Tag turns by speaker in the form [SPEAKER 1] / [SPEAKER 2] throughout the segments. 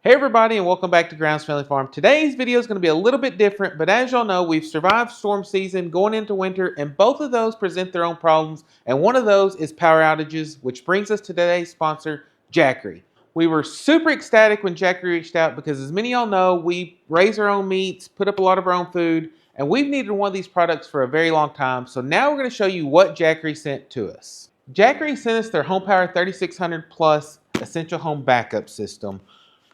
[SPEAKER 1] Hey everybody, and welcome back to Grounds Family Farm. Today's video is going to be a little bit different, but as y'all know, we've survived storm season, going into winter, and both of those present their own problems, and one of those is power outages, which brings us to today's sponsor, Jackery. We were super ecstatic when Jackery reached out because, as many of y'all know, we raise our own meats, put up a lot of our own food, and we've needed one of these products for a very long time, so now we're going to show you what Jackery sent to us. Jackery sent us their HomePower 3600 Plus Essential Home Backup System.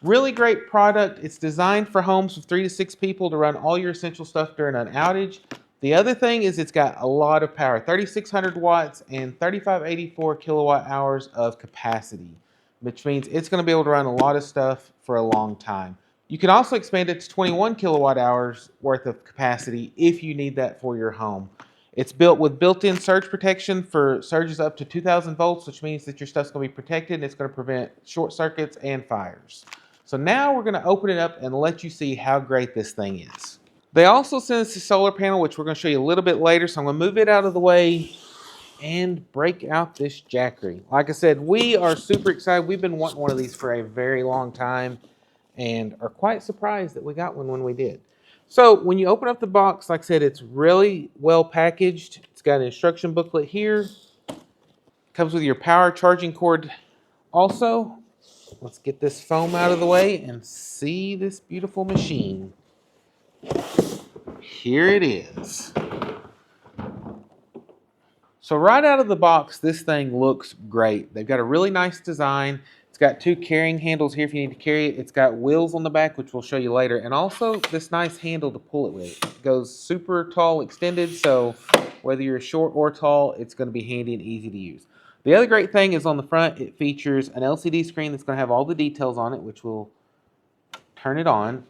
[SPEAKER 1] Really great product. It's designed for homes with 3 to 6 people to run all your essential stuff during an outage. The other thing is it's got a lot of power, 3,600 watts and 3,584 kilowatt hours of capacity, which means it's going to be able to run a lot of stuff for a long time. You can also expand it to 21 kilowatt hours worth of capacity if you need that for your home. It's built with built-in surge protection for surges up to 2,000 volts, which means that your stuff's going to be protected and it's going to prevent short circuits and fires. So now we're going to open it up and let you see how great this thing is. They also sent us a solar panel, which we're going to show you a little bit later. So I'm going to move it out of the way and break out this Jackery. Like I said, we are super excited. We've been wanting one of these for a very long time and are quite surprised that we got one when we did. So when you open up the box, like I said, it's really well packaged. It's got an instruction booklet here. Comes with your power charging cord also. Let's get this foam out of the way and see this beautiful machine. Here it is. So right out of the box, this thing looks great. They've got a really nice design. It's got 2 carrying handles here if you need to carry it. It's got wheels on the back, which we'll show you later. And also this nice handle to pull it with. It goes super tall extended, so whether you're short or tall, it's going to be handy and easy to use. The other great thing is on the front, it features an LCD screen that's going to have all the details on it, which will turn it on.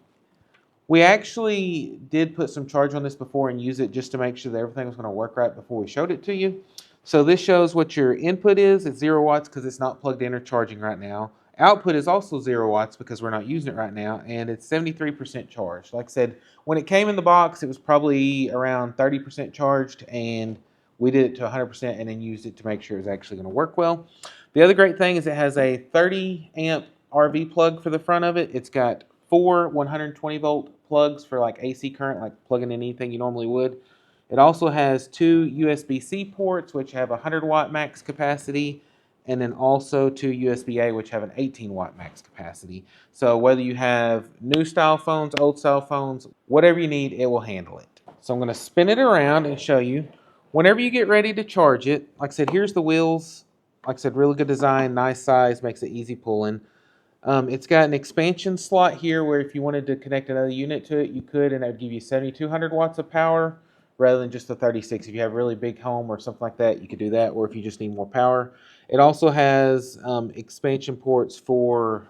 [SPEAKER 1] We actually did put some charge on this before and use it just to make sure that everything was going to work right before we showed it to you. So this shows what your input is. It's 0 watts because it's not plugged in or charging right now. Output is also 0 watts because we're not using it right now, and it's 73% charged. Like I said, when it came in the box, it was probably around 30% charged, and we did it to 100% and then used it to make sure it was actually going to work well. The other great thing is it has a 30 amp RV plug for the front of it. It's got 4 120 volt plugs for like AC current, like plugging in anything you normally would. It also has 2 USB-C ports, which have 100 watt max capacity, and then also 2 USB-A, which have an 18 watt max capacity. So whether you have new style phones, old style phones, whatever you need, it will handle it. So I'm going to spin it around and show you. Whenever you get ready to charge it, like I said, here's the wheels. Like I said, really good design, nice size, makes it easy pulling. It's got an expansion slot here where if you wanted to connect another unit to it, you could, and that would give you 7,200 watts of power rather than just the 36. If you have a really big home or something like that, you could do that, or if you just need more power. It also has expansion ports for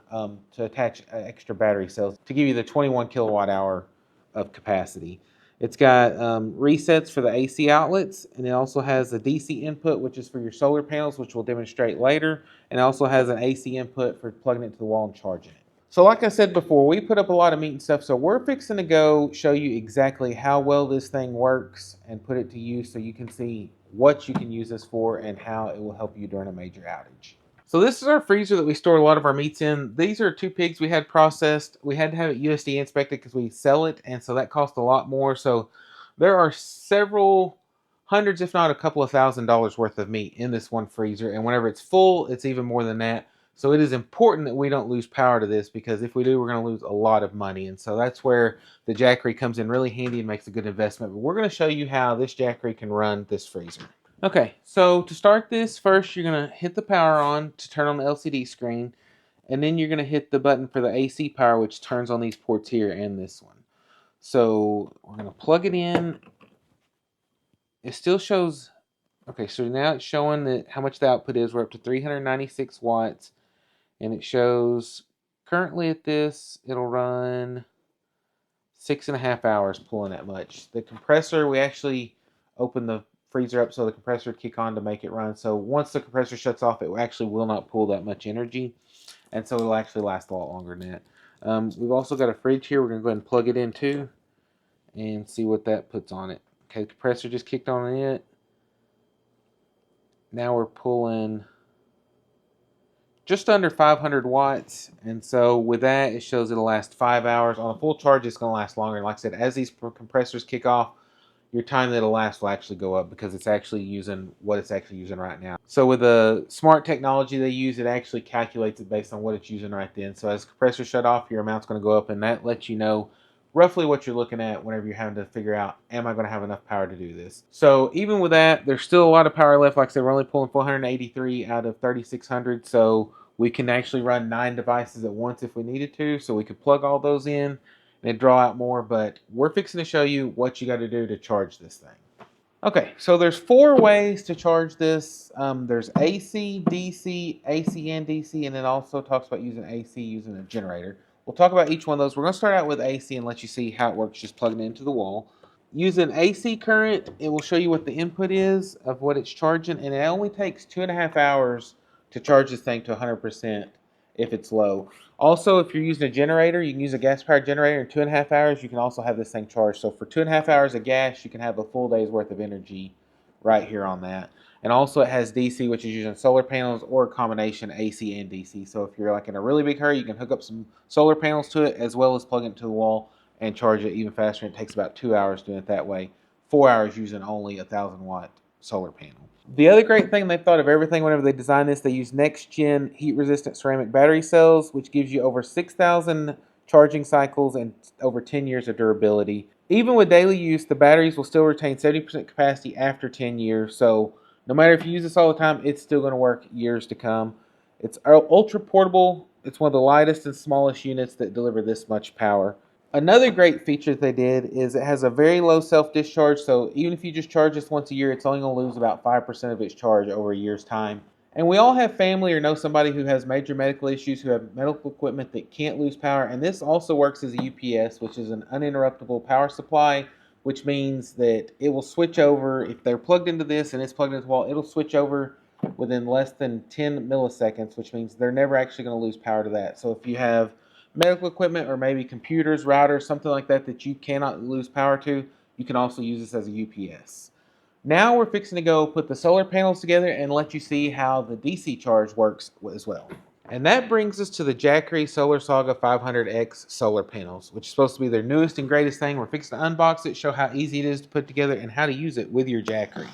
[SPEAKER 1] to attach extra battery cells to give you the 21 kilowatt hour of capacity. It's got resets for the AC outlets, and it also has a DC input, which is for your solar panels, which we'll demonstrate later, and it also has an AC input for plugging it to the wall and charging it. So like I said before, we put up a lot of meat and stuff, so we're fixing to go show you exactly how well this thing works and put it to use so you can see what you can use this for and how it will help you during a major outage. So this is our freezer that we store a lot of our meats in. These are 2 pigs we had processed. We had to have it USDA inspected because we sell it, and so that cost a lot more. So there are several hundreds, if not a couple of $1,000s worth of meat in this one freezer. And whenever it's full, it's even more than that. So it is important that we don't lose power to this, because if we do, we're going to lose a lot of money. And so that's where the Jackery comes in really handy and makes a good investment. But we're going to show you how this Jackery can run this freezer. Okay, so to start this, first you're going to hit the power on to turn on the LCD screen, and then you're going to hit the button for the AC power, which turns on these ports here and this one. So we're going to plug it in. It still shows, okay, so now it's showing that how much the output is. We're up to 396 watts, and it shows currently at this, it'll run 6.5 hours pulling that much. The compressor, we actually open the freezer up so the compressor would kick on to make it run. So once the compressor shuts off, it actually will not pull that much energy, and so it'll actually last a lot longer than that. We've also got a fridge here. We're going to go ahead and plug it in too and see what that puts on it. Okay, the compressor just kicked on it. Now we're pulling just under 500 watts. And so with that, it shows it'll last 5 hours. On a full charge, it's going to last longer. And like I said, as these compressors kick off, your time that'll last will actually go up because it's actually using what it's actually using right now. So with the smart technology they use, it actually calculates it based on what it's using right then. So as the compressor shut off, your amount's going to go up, and that lets you know roughly what you're looking at whenever you're having to figure out, am I going to have enough power to do this? So even with that, there's still a lot of power left. Like I said, we're only pulling 483 out of 3600, so we can actually run 9 devices at once if we needed to. So we could plug all those in and draw out more, but we're fixing to show you what you got to do to charge this thing. Okay, so there's 4 ways to charge this. There's AC, DC, AC and DC, and it also talks about using AC using a generator. We'll talk about each one of those. We're going to start out with AC and let you see how it works just plugging it into the wall. Using AC current, it will show you what the input is of what it's charging, and it only takes 2.5 hours to charge this thing to 100% if it's low. Also, if you're using a generator, you can use a gas-powered generator in 2.5 hours. You can also have this thing charged. So for 2.5 hours of gas, you can have a full day's worth of energy right here on that. And also it has DC, which is using solar panels or a combination AC and DC. So if you're like in a really big hurry, you can hook up some solar panels to it as well as plug it to the wall and charge it even faster. It takes about 2 hours doing it that way. 4 hours using only a 1,000-watt solar panel. The other great thing, they thought of everything whenever they designed this. They use next-gen heat-resistant ceramic battery cells, which gives you over 6,000 charging cycles and over 10 years of durability. Even with daily use, the batteries will still retain 70% capacity after 10 years. So no matter if you use this all the time, it's still going to work years to come. It's ultra portable. It's one of the lightest and smallest units that deliver this much power. Another great feature that they did is it has a very low self-discharge, so even if you just charge this once a year, it's only going to lose about 5% of its charge over a year's time. And we all have family or know somebody who has major medical issues, who have medical equipment that can't lose power, and this also works as a UPS, which is an uninterruptible power supply, which means that it will switch over. If they're plugged into this and it's plugged into the wall, it'll switch over within less than 10 milliseconds, which means they're never actually going to lose power to that. So if you have medical equipment or maybe computers, routers, something like that that you cannot lose power to, you can also use this as a UPS. Now we're fixing to go put the solar panels together and let you see how the DC charge works as well. And that brings us to the Jackery Solar Saga 500X solar panels, which is supposed to be their newest and greatest thing. We're fixing to unbox it, show how easy it is to put together and how to use it with your Jackery.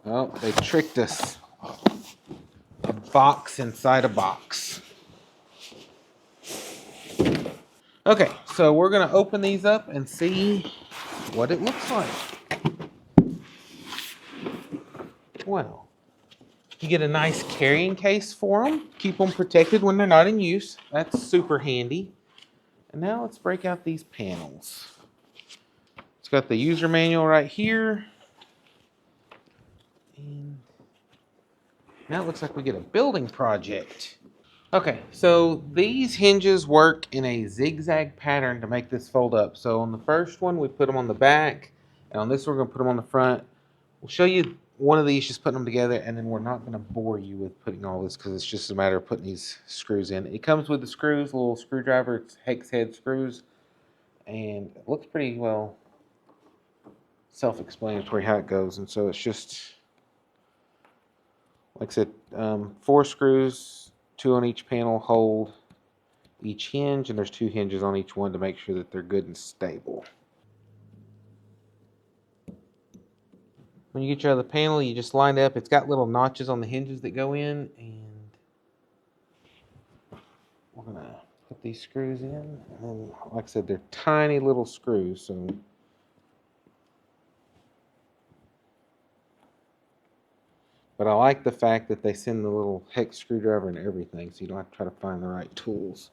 [SPEAKER 1] Oh, they tricked us. A box inside a box. Okay, so we're going to open these up and see what it looks like. Well, you get a nice carrying case for them. Keep them protected when they're not in use. That's super handy. And now let's break out these panels. It's got the user manual right here. And now it looks like we get a building project. Okay, so these hinges work in a zigzag pattern to make this fold up. So on the first one, we put them on the back, and on this one, we're going to put them on the front. We'll show you one of these, just putting them together, and then we're not going to bore you with putting all this because it's just a matter of putting these screws in. It comes with the screws, a little screwdriver. It's hex head screws, and it looks pretty well self-explanatory how it goes. And so it's just, like I said, 4 screws, 2 on each panel hold each hinge, and there's 2 hinges on each one to make sure that they're good and stable. When you get your other panel, you just line it up. It's got little notches on the hinges that go in, and we're going to put these screws in. And then, like I said, they're tiny little screws, so but I like the fact that they send the little hex screwdriver and everything, so you don't have to try to find the right tools.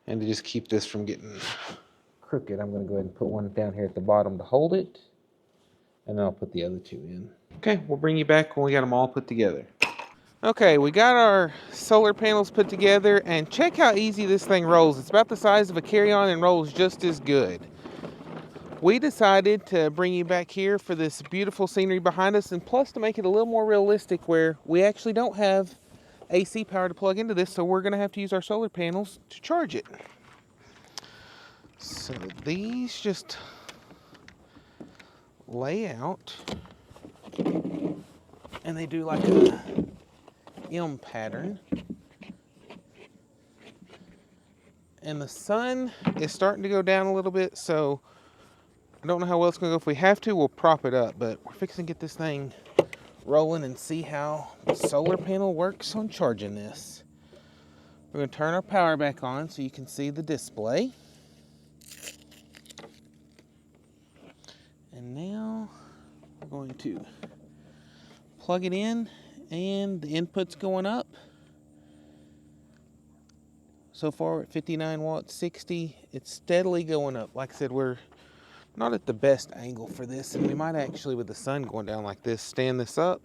[SPEAKER 1] And to just keep this from getting crooked, I'm going to go ahead and put one down here at the bottom to hold it, and then I'll put the other 2 in. Okay, we'll bring you back when we got them all put together. Okay, we got our solar panels put together, and check how easy this thing rolls. It's about the size of a carry-on and rolls just as good. We decided to bring you back here for this beautiful scenery behind us, and plus to make it a little more realistic where we actually don't have AC power to plug into this, so we're going to have to use our solar panels to charge it. So these just lay out, and they do like a M pattern. And the sun is starting to go down a little bit, so I don't know how well it's going to go. If we have to, we'll prop it up, but we're fixing to get this thing rolling and see how the solar panel works on charging this. We're going to turn our power back on so you can see the display. And now we're going to plug it in, and the input's going up. So far we're at 59 watts, 60. It's steadily going up. Like I said, we're not at the best angle for this, and we might actually, with the sun going down like this, stand this up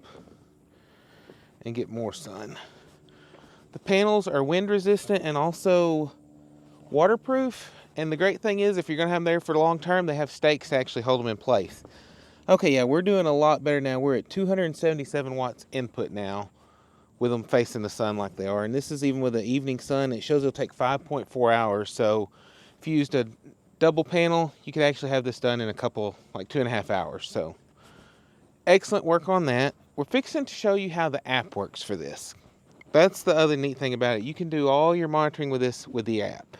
[SPEAKER 1] and get more sun. The panels are wind resistant and also waterproof, and the great thing is if you're going to have them there for the long term, they have stakes to actually hold them in place. Okay, yeah, we're doing a lot better now. We're at 277 watts input now with them facing the sun like they are, and this is even with the evening sun. It shows it'll take 5.4 hours, so if you used a double panel, you could actually have this done in a couple, like 2.5 hours. So excellent work on that. We're fixing to show you how the app works for this. That's the other neat thing about it. You can do all your monitoring with this with the app.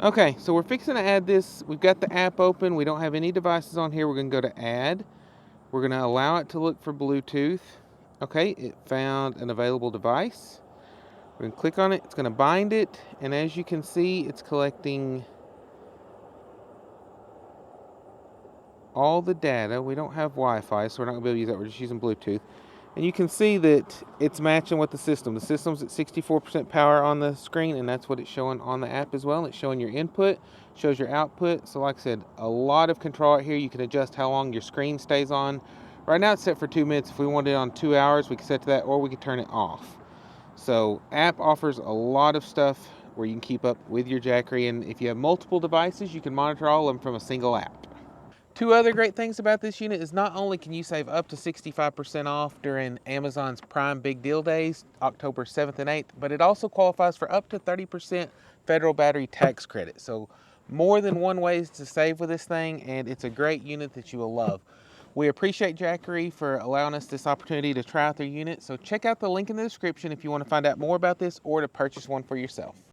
[SPEAKER 1] Okay, so we're fixing to add this. We've got the app open. We don't have any devices on here. We're going to go to add. We're going to allow it to look for Bluetooth. Okay, it found an available device. We're going to click on it. It's going to bind it, and as you can see, it's collecting all the data. We don't have Wi-Fi, so we're not going to be able to use that. We're just using Bluetooth. And you can see that it's matching with the system. The system's at 64% power on the screen, and that's what it's showing on the app as well. It's showing your input, shows your output. So like I said, a lot of control out here. You can adjust how long your screen stays on. Right now it's set for 2 minutes. If we wanted it on 2 hours, we can set to that, or we can turn it off. So app offers a lot of stuff where you can keep up with your Jackery, and if you have multiple devices, you can monitor all of them from a single app. Two other great things about this unit is not only can you save up to 65% off during Amazon's Prime Big Deal Days, October 7th and 8th, but it also qualifies for up to 30% federal battery tax credit. So more than one ways to save with this thing, and it's a great unit that you will love. We appreciate Jackery for allowing us this opportunity to try out their unit. So check out the link in the description if you want to find out more about this or to purchase one for yourself.